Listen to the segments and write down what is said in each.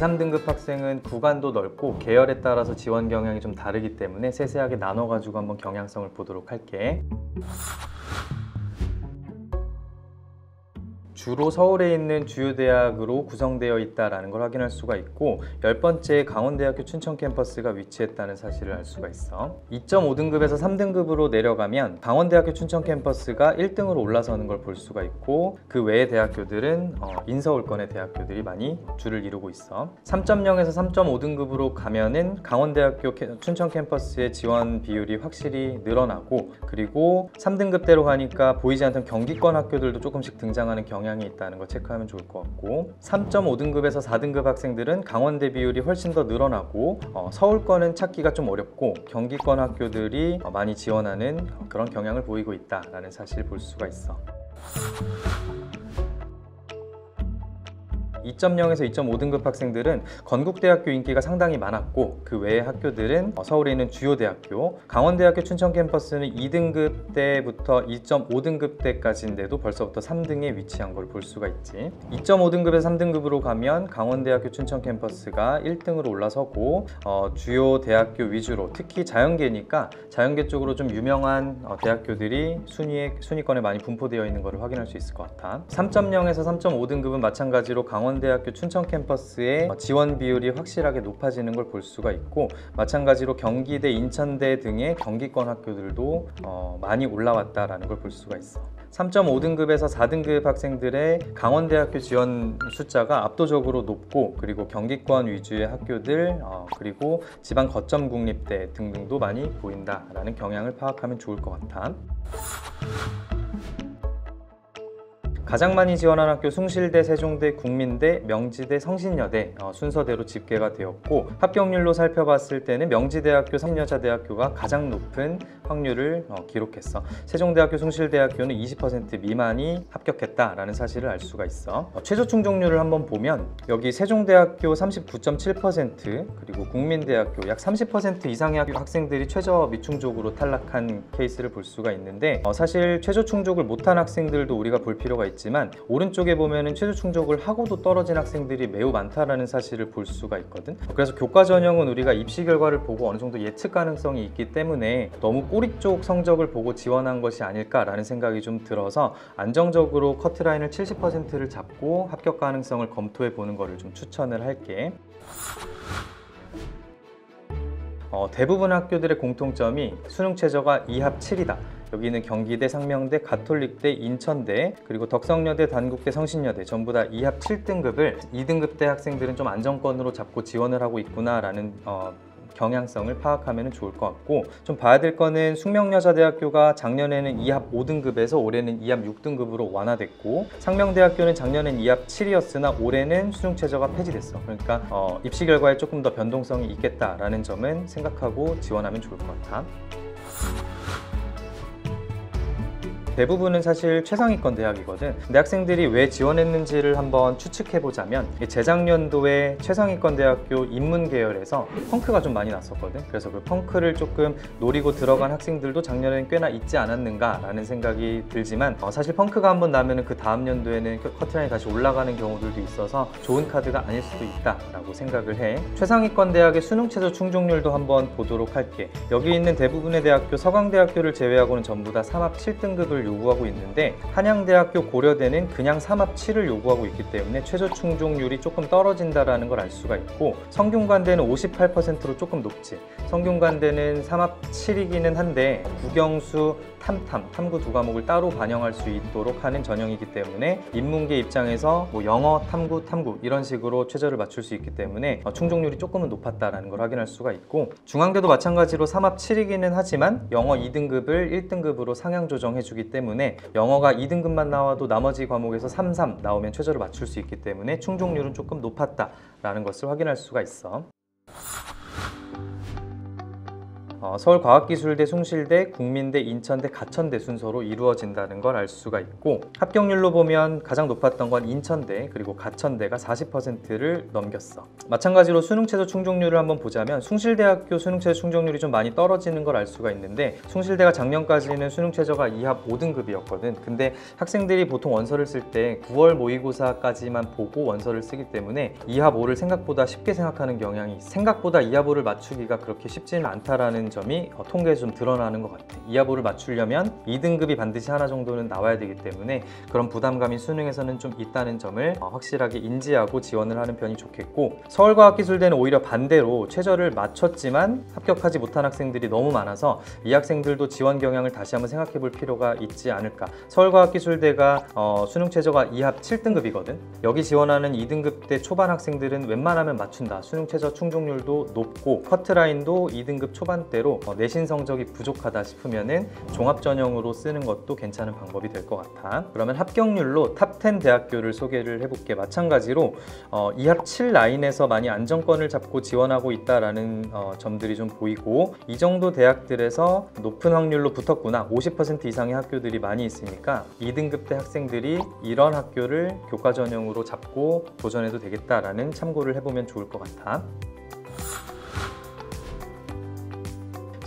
2-3등급 학생은 구간도 넓고 계열에 따라서 지원 경향이 좀 다르기 때문에 세세하게 나눠가지고 한번 경향성을 보도록 할게. 주로 서울에 있는 주요 대학으로 구성되어 있다는 걸 확인할 수가 있고 10번째 강원대학교 춘천 캠퍼스가 위치했다는 사실을 알 수가 있어. 2.5등급에서 3등급으로 내려가면 강원대학교 춘천 캠퍼스가 1등으로 올라서는 걸 볼 수가 있고 그 외의 대학교들은 인서울권의 대학교들이 많이 줄을 이루고 있어. 3.0에서 3.5등급으로 가면은 강원대학교 춘천 캠퍼스의 지원 비율이 확실히 늘어나고 그리고 3등급대로 가니까 보이지 않던 경기권 학교들도 조금씩 등장하는 경향이 있다는 거 체크하면 좋을 것 같고 3.5등급에서 4등급 학생들은 강원대 비율이 훨씬 더 늘어나고 서울권은 찾기가 좀 어렵고 경기권 학교들이 많이 지원하는 그런 경향을 보이고 있다는 사실을 볼 수가 있어. 2.0에서 2.5등급 학생들은 건국대학교 인기가 상당히 많았고 그 외의 학교들은 서울에 있는 주요 대학교, 강원대학교 춘천 캠퍼스는 2등급 때부터 2.5등급 때까지인데도 벌써부터 3등에 위치한 걸 볼 수가 있지. 2.5등급에서 3등급으로 가면 강원대학교 춘천 캠퍼스가 1등으로 올라서고 주요 대학교 위주로 특히 자연계니까 자연계 쪽으로 좀 유명한 대학교들이 순위권에 많이 분포되어 있는 것을 확인할 수 있을 것 같아. 3.0에서 3.5등급은 마찬가지로 강원대학교 춘천 캠퍼스의 지원 비율이 확실하게 높아지는 걸 볼 수가 있고 마찬가지로 경기대, 인천대 등의 경기권 학교들도 많이 올라왔다라는 걸 볼 수가 있어. 3.5등급에서 4등급 학생들의 강원대학교 지원 숫자가 압도적으로 높고 그리고 경기권 위주의 학교들 그리고 지방 거점 국립대 등등도 많이 보인다라는 경향을 파악하면 좋을 것 같아. 가장 많이 지원한 학교 숭실대, 세종대, 국민대, 명지대, 성신여대 순서대로 집계가 되었고 합격률로 살펴봤을 때는 명지대학교, 성여자대학교가 가장 높은 확률을 기록했어. 세종대학교, 숭실대학교는 20% 미만이 합격했다라는 사실을 알 수가 있어. 최저 충족률을 한번 보면 여기 세종대학교 39.7% 그리고 국민대학교 약 30% 이상의 학생들이 최저 미충족으로 탈락한 케이스를 볼 수가 있는데 사실 최저 충족을 못한 학생들도 우리가 볼 필요가 있지만 오른쪽에 보면은 최저 충족을 하고도 떨어진 학생들이 매우 많다라는 사실을 볼 수가 있거든. 그래서 교과 전형은 우리가 입시 결과를 보고 어느 정도 예측 가능성이 있기 때문에 너무 꼬리 쪽 성적을 보고 지원한 것이 아닐까라는 생각이 좀 들어서 안정적으로 커트라인을 70%를 잡고 합격 가능성을 검토해 보는 것을 좀 추천을 할게. 대부분 학교들의 공통점이 수능 최저가 2합 7이다. 여기는 경기대, 상명대, 가톨릭대, 인천대, 그리고 덕성여대, 단국대, 성신여대 전부 다 2합 7등급을 2등급대 학생들은 좀 안정권으로 잡고 지원을 하고 있구나라는 경향성을 파악하면 좋을 것 같고 좀 봐야 될 거는 숙명여자대학교가 작년에는 2합 5등급에서 올해는 2합 6등급으로 완화됐고 상명대학교는 작년엔 2합 7이었으나 올해는 수능 최저가 폐지됐어. 그러니까 입시 결과에 조금 더 변동성이 있겠다라는 점은 생각하고 지원하면 좋을 것 같아. 대부분은 사실 최상위권 대학이거든. 근데 학생들이 왜 지원했는지를 한번 추측해보자면 재작년도에 최상위권 대학교 인문 계열에서 펑크가 좀 많이 났었거든. 그래서 그 펑크를 조금 노리고 들어간 학생들도 작년에는 꽤나 있지 않았는가 라는 생각이 들지만 사실 펑크가 한번 나면은 그 다음 연도에는 커트라인이 다시 올라가는 경우들도 있어서 좋은 카드가 아닐 수도 있다라고 생각을 해. 최상위권 대학의 수능 최저 충족률도 한번 보도록 할게. 여기 있는 대부분의 대학교, 서강대학교를 제외하고는 전부 다 3합 7등급을 요구하고 있는데 한양대학교, 고려대는 그냥 3합 7을 요구하고 있기 때문에 최저 충족률이 조금 떨어진다라는 걸 알 수가 있고 성균관대는 58%로 조금 높지. 성균관대는 3합 7이기는 한데 국영수, 탐구 두 과목을 따로 반영할 수 있도록 하는 전형이기 때문에 인문계 입장에서 뭐 영어, 탐구 이런 식으로 최저를 맞출 수 있기 때문에 충족률이 조금은 높았다라는 걸 확인할 수가 있고 중앙대도 마찬가지로 3합 7이기는 하지만 영어 2등급을 1등급으로 상향 조정해 주기 때문에 영어가 2등급만 나와도 나머지 과목에서 3, 3 나오면 최저를 맞출 수 있기 때문에 충족률은 조금 높았다라는 것을 확인할 수가 있어. 서울과학기술대, 숭실대, 국민대, 인천대, 가천대 순서로 이루어진다는 걸 알 수가 있고, 합격률로 보면 가장 높았던 건 인천대 그리고 가천대가 40%를 넘겼어. 마찬가지로 수능 최저 충족률을 한번 보자면 숭실대학교 수능 최저 충족률이 좀 많이 떨어지는 걸 알 수가 있는데, 숭실대가 작년까지는 수능 최저가 2합 5등급이었거든. 근데 학생들이 보통 원서를 쓸 때 9월 모의고사까지만 보고 원서를 쓰기 때문에 2합 5를 생각보다 쉽게 생각하는 경향이 있어. 생각보다 2합 5를 맞추기가 그렇게 쉽지는 않다라는 점이 통계에서 좀 드러나는 것 같아. 2합 5를 맞추려면 2등급이 반드시 하나 정도는 나와야 되기 때문에 그런 부담감이 수능에서는 좀 있다는 점을 확실하게 인지하고 지원을 하는 편이 좋겠고, 서울과학기술대는 오히려 반대로 최저를 맞췄지만 합격하지 못한 학생들이 너무 많아서 이 학생들도 지원 경향을 다시 한번 생각해 볼 필요가 있지 않을까. 서울과학기술대가 수능 최저가 2합 7등급이거든. 여기 지원하는 2등급대 초반 학생들은 웬만하면 맞춘다. 수능 최저 충족률도 높고 커트라인도 2등급 초반대로 내신 성적이 부족하다 싶으면은 종합전형으로 쓰는 것도 괜찮은 방법이 될 것 같아. 그러면 합격률로 탑10 대학교를 소개를 해볼게. 마찬가지로 2합 7 라인에서 많이 안정권을 잡고 지원하고 있다라는 점들이 좀 보이고, 이 정도 대학들에서 높은 확률로 붙었구나, 50% 이상의 학교들이 많이 있으니까 2등급대 학생들이 이런 학교를 교과 전형으로 잡고 도전해도 되겠다라는 참고를 해보면 좋을 것 같아.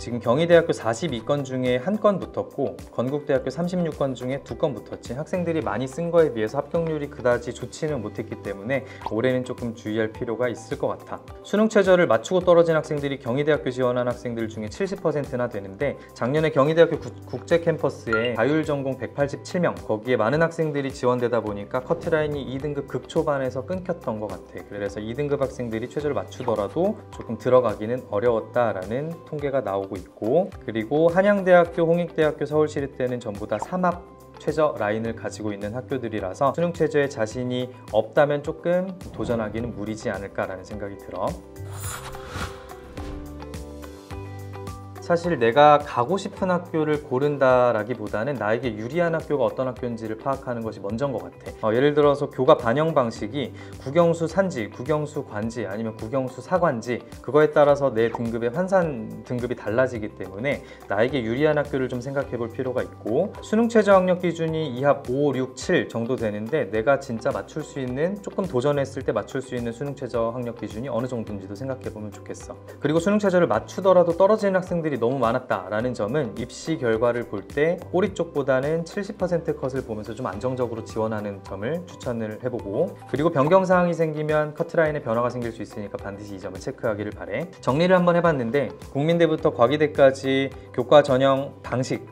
지금 경희대학교 42건 중에 1건 붙었고 건국대학교 36건 중에 2건 붙었지. 학생들이 많이 쓴 거에 비해서 합격률이 그다지 좋지는 못했기 때문에 올해는 조금 주의할 필요가 있을 것 같아. 수능 최저를 맞추고 떨어진 학생들이 경희대학교 지원한 학생들 중에 70%나 되는데, 작년에 경희대학교 국제 캠퍼스에 자율전공 187명, 거기에 많은 학생들이 지원되다 보니까 커트라인이 2등급 극초반에서 끊겼던 것 같아. 그래서 2등급 학생들이 최저를 맞추더라도 조금 들어가기는 어려웠다라는 통계가 나오고 있고, 그리고 한양대학교, 홍익대학교, 서울시립대는 전부 다 3합 최저 라인을 가지고 있는 학교들이라서 수능 최저에 자신이 없다면 조금 도전하기는 무리지 않을까라는 생각이 들어. 사실 내가 가고 싶은 학교를 고른다라기보다는 나에게 유리한 학교가 어떤 학교인지를 파악하는 것이 먼저인 것 같아. 예를 들어서 교과 반영 방식이 국영수 산지, 국영수 관지, 아니면 국영수 사관지, 그거에 따라서 내 등급의 환산 등급이 달라지기 때문에 나에게 유리한 학교를 좀 생각해 볼 필요가 있고, 수능 최저 학력 기준이 2합 5, 6, 7 정도 되는데 내가 진짜 맞출 수 있는, 조금 도전했을 때 맞출 수 있는 수능 최저 학력 기준이 어느 정도인지도 생각해 보면 좋겠어. 그리고 수능 최저를 맞추더라도 떨어지는 학생들이 너무 많았다라는 점은 입시 결과를 볼 때 꼬리 쪽보다는 70% 컷을 보면서 좀 안정적으로 지원하는 점을 추천을 해보고, 그리고 변경사항이 생기면 커트라인에 변화가 생길 수 있으니까 반드시 이 점을 체크하기를 바래. 정리를 한번 해봤는데, 국민대부터 과기대까지 교과 전형 방식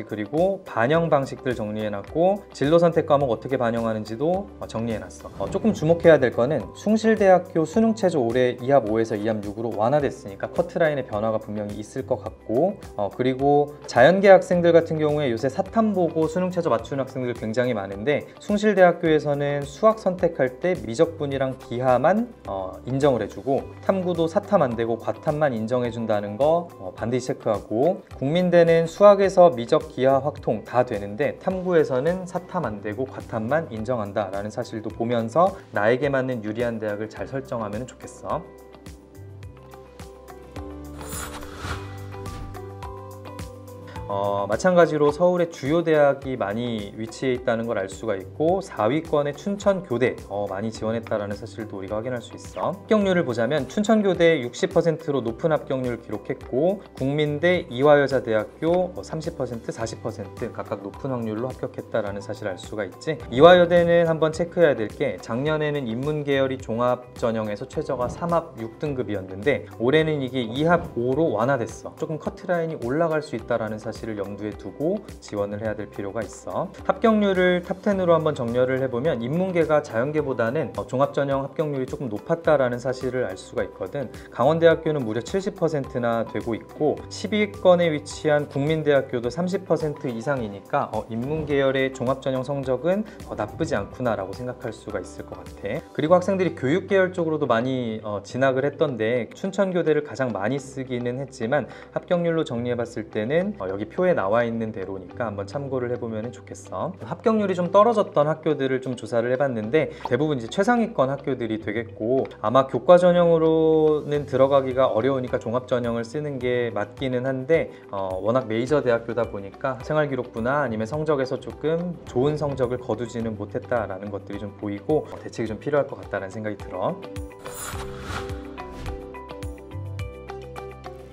그리고 반영 방식들 정리해놨고, 진로 선택 과목 어떻게 반영하는지도 정리해놨어. 조금 주목해야 될 거는 숭실대학교 수능 최저 올해 2합 5에서 2합 6으로 완화됐으니까 커트라인의 변화가 분명히 있을 것 같고, 그리고 자연계 학생들 같은 경우에 요새 사탐 보고 수능 최저 맞추는 학생들 굉장히 많은데, 숭실대학교에서는 수학 선택할 때 미적분이랑 기하만 인정을 해주고 탐구도 사탐 안 되고 과탐만 인정해준다는 거 반드시 체크하고, 국민대는 수학에서 미적, 기하, 확통 다 되는데 탐구에서는 사탐 안 되고 과탐만 인정한다라는 사실도 보면서 나에게 맞는 유리한 대학을 잘 설정하면 좋겠어. 마찬가지로 서울의 주요 대학이 많이 위치해 있다는 걸 알 수가 있고, 4위권의 춘천교대 많이 지원했다는 사실도 우리가 확인할 수 있어. 합격률을 보자면 춘천교대 60%로 높은 합격률을 기록했고, 국민대, 이화여자대학교 30%, 40% 각각 높은 확률로 합격했다는 사실을 알 수가 있지. 이화여대는 한번 체크해야 될 게, 작년에는 인문계열이 종합전형에서 최저가 3합 6등급이었는데 올해는 이게 2합 5로 완화됐어. 조금 커트라인이 올라갈 수 있다는 사실을 염두에 두고 지원을 해야 될 필요가 있어. 합격률을 탑10으로 한번 정렬을 해보면, 인문계가 자연계보다는 종합전형 합격률이 조금 높았다라는 사실을 알 수가 있거든. 강원대학교는 무려 70%나 되고 있고, 10위권에 위치한 국민대학교도 30% 이상이니까 인문계열의 종합전형 성적은 나쁘지 않구나라고 생각할 수가 있을 것 같아. 그리고 학생들이 교육계열 쪽으로도 많이 진학을 했던데, 춘천교대를 가장 많이 쓰기는 했지만 합격률로 정리해봤을 때는 여기 여기 표에 나와 있는 대로니까 한번 참고를 해보면 좋겠어. 합격률이 좀 떨어졌던 학교들을 좀 조사를 해봤는데 대부분 이제 최상위권 학교들이 되겠고, 아마 교과 전형으로는 들어가기가 어려우니까 종합 전형을 쓰는 게 맞기는 한데 워낙 메이저 대학교다 보니까 생활기록부나 아니면 성적에서 조금 좋은 성적을 거두지는 못했다라는 것들이 좀 보이고 대책이 좀 필요할 것 같다는 생각이 들어.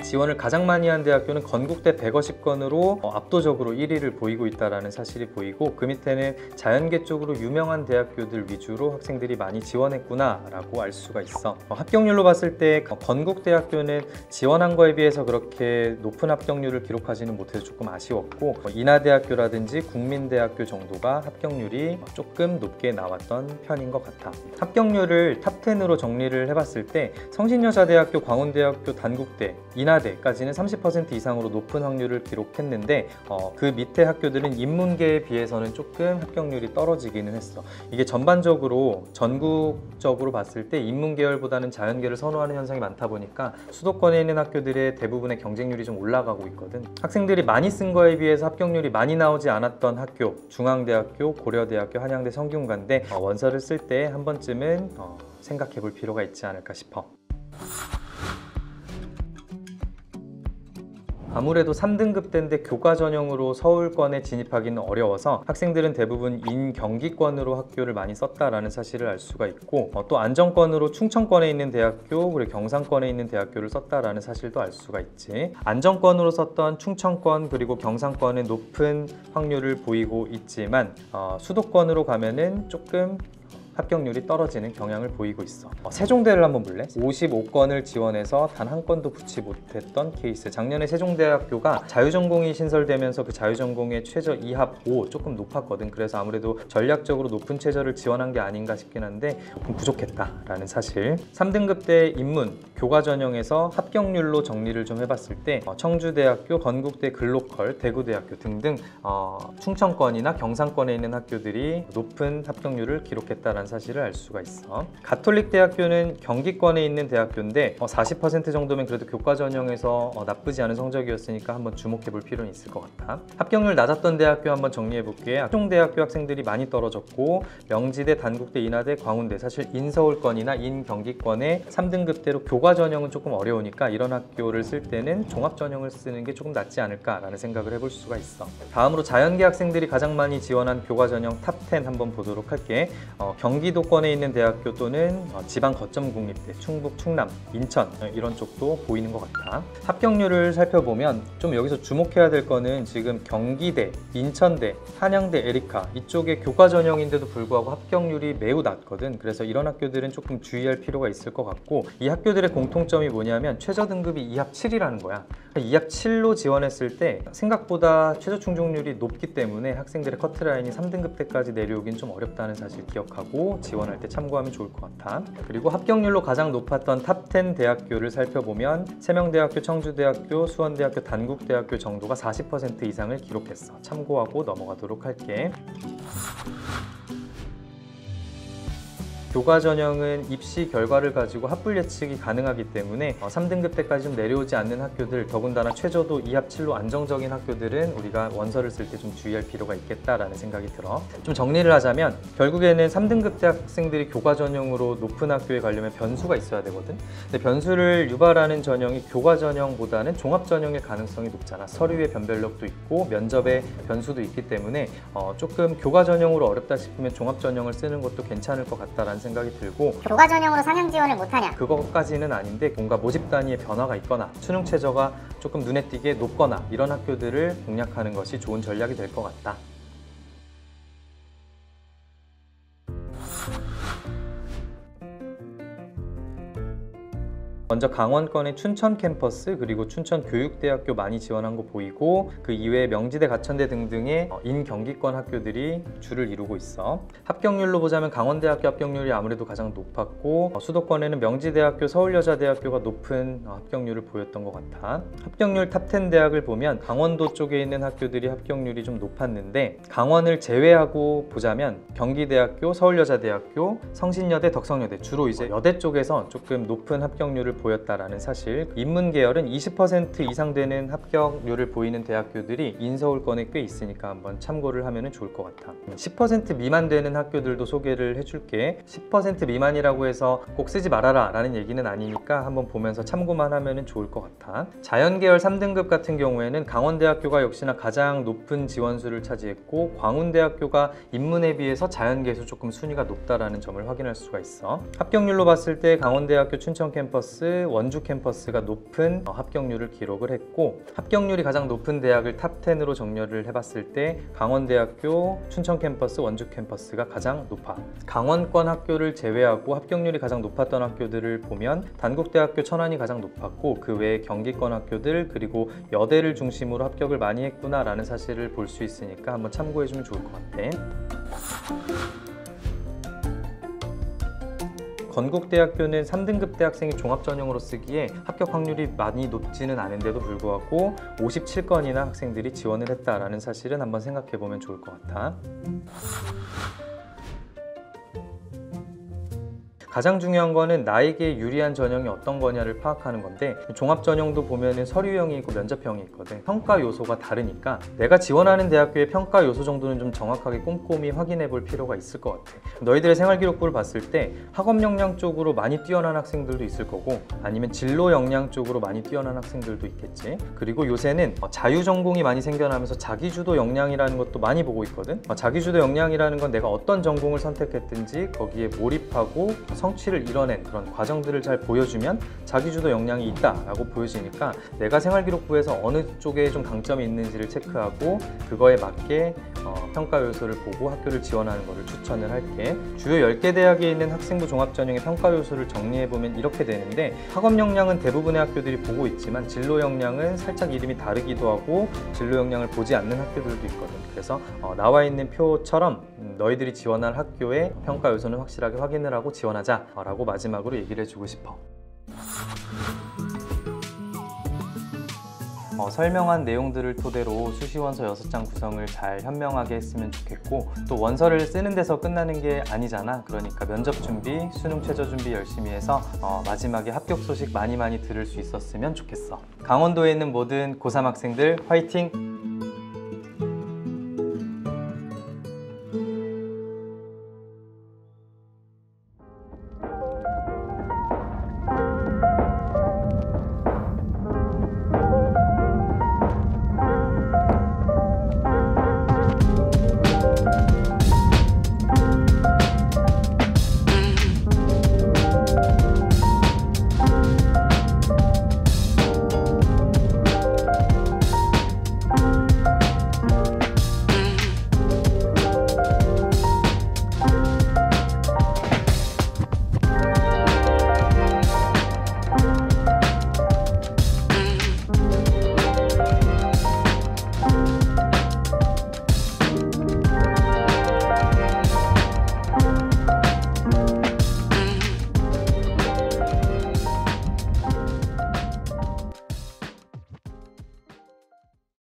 지원을 가장 많이 한 대학교는 건국대 150건으로 압도적으로 1위를 보이고 있다는 사실이 보이고, 그 밑에는 자연계 쪽으로 유명한 대학교들 위주로 학생들이 많이 지원했구나 라고 알 수가 있어. 합격률로 봤을 때 건국대학교는 지원한 거에 비해서 그렇게 높은 합격률을 기록하지는 못해서 조금 아쉬웠고, 인하대학교라든지 국민대학교 정도가 합격률이 조금 높게 나왔던 편인 것 같아. 합격률을 탑10으로 정리를 해봤을 때 성신여자대학교, 광운대학교, 단국대, 인하대까지는 30% 이상으로 높은 확률을 기록했는데 그 밑에 학교들은 인문계에 비해서는 조금 합격률이 떨어지기는 했어. 이게 전반적으로 전국적으로 봤을 때 인문계열보다는 자연계를 선호하는 현상이 많다 보니까 수도권에 있는 학교들의 대부분의 경쟁률이 좀 올라가고 있거든. 학생들이 많이 쓴 거에 비해서 합격률이 많이 나오지 않았던 학교, 중앙대학교, 고려대학교, 한양대, 성균관대, 원서를 쓸 때 한 번쯤은 생각해 볼 필요가 있지 않을까 싶어. 아무래도 3등급대인데 교과 전형으로 서울권에 진입하기는 어려워서 학생들은 대부분 인경기권으로 학교를 많이 썼다라는 사실을 알 수가 있고, 또 안정권으로 충청권에 있는 대학교 그리고 경상권에 있는 대학교를 썼다라는 사실도 알 수가 있지. 안정권으로 썼던 충청권 그리고 경상권은 높은 확률을 보이고 있지만 수도권으로 가면은 조금 합격률이 떨어지는 경향을 보이고 있어. 세종대를 한번 볼래? 55건을 지원해서 단 한 건도 붙지 못했던 케이스. 작년에 세종대학교가 자유전공이 신설되면서 그 자유전공의 최저 2합 5 조금 높았거든. 그래서 아무래도 전략적으로 높은 최저를 지원한 게 아닌가 싶긴 한데 조금 부족했다라는 사실. 3등급대 인문 교과 전형에서 합격률로 정리를 좀 해봤을 때 청주대학교, 건국대, 글로컬, 대구대학교 등등 충청권이나 경상권에 있는 학교들이 높은 합격률을 기록했다는 사실을 알 수가 있어. 가톨릭 대학교는 경기권에 있는 대학교인데 40% 정도면 그래도 교과 전형에서 나쁘지 않은 성적이었으니까 한번 주목해 볼 필요는 있을 것 같아. 합격률 낮았던 대학교 한번 정리해 볼게. 세종대학교 학생들이 많이 떨어졌고, 명지대, 단국대, 인하대, 광운대, 사실 인서울권이나 인경기권의 3등급대로 교과 전형은 조금 어려우니까 이런 학교를 쓸 때는 종합 전형을 쓰는 게 조금 낫지 않을까라는 생각을 해볼 수가 있어. 다음으로 자연계 학생들이 가장 많이 지원한 교과 전형 탑10 한번 보도록 할게. 경기도권에 있는 대학교 또는 지방 거점 국립대, 충북, 충남, 인천 이런 쪽도 보이는 것 같아. 합격률을 살펴보면 좀 여기서 주목해야 될 거는 지금 경기대, 인천대, 한양대, 에리카 이쪽에 교과 전형인데도 불구하고 합격률이 매우 낮거든. 그래서 이런 학교들은 조금 주의할 필요가 있을 것 같고, 이 학교들의 공통점이 뭐냐면 최저 등급이 2합 7이라는 거야. 2합 7로 지원했을 때 생각보다 최저 충족률이 높기 때문에 학생들의 커트라인이 3등급 때까지 내려오긴 좀 어렵다는 사실 기억하고 지원할 때 참고하면 좋을 것 같아. 그리고 합격률로 가장 높았던 탑10 대학교를 살펴보면 세명대학교, 청주대학교, 수원대학교, 단국대학교 정도가 40% 이상을 기록했어. 참고하고 넘어가도록 할게. 교과 전형은 입시 결과를 가지고 합불 예측이 가능하기 때문에 3등급 때까지 좀 내려오지 않는 학교들, 더군다나 최저도 2합 7로 안정적인 학교들은 우리가 원서를 쓸 때 좀 주의할 필요가 있겠다라는 생각이 들어. 좀 정리를 하자면 결국에는 3등급 대 학생들이 교과 전형으로 높은 학교에 가려면 변수가 있어야 되거든. 근데 변수를 유발하는 전형이 교과 전형보다는 종합 전형일 가능성이 높잖아. 서류의 변별력도 있고 면접의 변수도 있기 때문에 조금 교과 전형으로 어렵다 싶으면 종합 전형을 쓰는 것도 괜찮을 것 같다라는 생각이 들고, 교과 전형으로 상향 지원을 못하냐? 그것까지는 아닌데 뭔가 모집 단위의 변화가 있거나 수능 최저가 조금 눈에 띄게 높거나 이런 학교들을 공략하는 것이 좋은 전략이 될 것 같다. 먼저 강원권의 춘천 캠퍼스 그리고 춘천교육대학교 많이 지원한 거 보이고, 그 이외에 명지대, 가천대 등등의 인경기권 학교들이 줄을 이루고 있어. 합격률로 보자면 강원대학교 합격률이 아무래도 가장 높았고, 수도권에는 명지대학교, 서울여자대학교가 높은 합격률을 보였던 것 같아. 합격률 탑10 대학을 보면 강원도 쪽에 있는 학교들이 합격률이 좀 높았는데, 강원을 제외하고 보자면 경기대학교, 서울여자대학교, 성신여대, 덕성여대 주로 이제 여대 쪽에서 조금 높은 합격률을 보였다라는 사실, 인문 계열은 20% 이상 되는 합격률을 보이는 대학교들이 인서울권에 꽤 있으니까 한번 참고를 하면 좋을 것 같아. 10% 미만 되는 학교들도 소개를 해줄게. 10% 미만이라고 해서 꼭 쓰지 말아라 라는 얘기는 아니니까 한번 보면서 참고만 하면 좋을 것 같아. 자연계열 3등급 같은 경우에는 강원대학교가 역시나 가장 높은 지원수를 차지했고, 광운대학교가 인문에 비해서 자연계에서 조금 순위가 높다라는 점을 확인할 수가 있어. 합격률로 봤을 때 강원대학교 춘천 캠퍼스, 원주 캠퍼스가 높은 합격률을 기록을 했고, 합격률이 가장 높은 대학을 탑 10으로 정렬을 해봤을 때 강원대학교, 춘천 캠퍼스, 원주 캠퍼스가 가장 높아. 강원권 학교를 제외하고 합격률이 가장 높았던 학교들을 보면 단국대학교 천안이 가장 높았고, 그 외에 경기권 학교들 그리고 여대를 중심으로 합격을 많이 했구나 라는 사실을 볼 수 있으니까 한번 참고해주면 좋을 것 같아. 건국대학교는 3등급 대학생이 종합전형으로 쓰기에 합격 확률이 많이 높지는 않은데도 불구하고 57건이나 학생들이 지원을 했다라는 사실은 한번 생각해보면 좋을 것 같아. 가장 중요한 거는 나에게 유리한 전형이 어떤 거냐를 파악하는 건데, 종합전형도 보면은 서류형이 있고 면접형이 있거든. 평가 요소가 다르니까 내가 지원하는 대학교의 평가 요소 정도는 좀 정확하게 꼼꼼히 확인해 볼 필요가 있을 것 같아. 너희들의 생활기록부를 봤을 때 학업 역량 쪽으로 많이 뛰어난 학생들도 있을 거고, 아니면 진로 역량 쪽으로 많이 뛰어난 학생들도 있겠지. 그리고 요새는 자유전공이 많이 생겨나면서 자기주도 역량이라는 것도 많이 보고 있거든. 자기주도 역량이라는 건 내가 어떤 전공을 선택했든지 거기에 몰입하고 성취를 이뤄낸 그런 과정들을 잘 보여주면 자기주도 역량이 있다라고 보여지니까, 내가 생활기록부에서 어느 쪽에 좀 강점이 있는지를 체크하고 그거에 맞게 평가 요소를 보고 학교를 지원하는 것을 추천을 할게. 주요 10개 대학에 있는 학생부 종합전형의 평가 요소를 정리해보면 이렇게 되는데, 학업 역량은 대부분의 학교들이 보고 있지만 진로 역량은 살짝 이름이 다르기도 하고 진로 역량을 보지 않는 학교들도 있거든. 그래서 나와 있는 표처럼 너희들이 지원할 학교의 평가 요소는 확실하게 확인을 하고 지원하자 라고 마지막으로 얘기를 해주고 싶어. 설명한 내용들을 토대로 수시원서 6장 구성을 잘 현명하게 했으면 좋겠고, 또 원서를 쓰는 데서 끝나는 게 아니잖아. 그러니까 면접 준비, 수능 최저 준비 열심히 해서 마지막에 합격 소식 많이 들을 수 있었으면 좋겠어. 강원도에 있는 모든 고3 학생들 화이팅!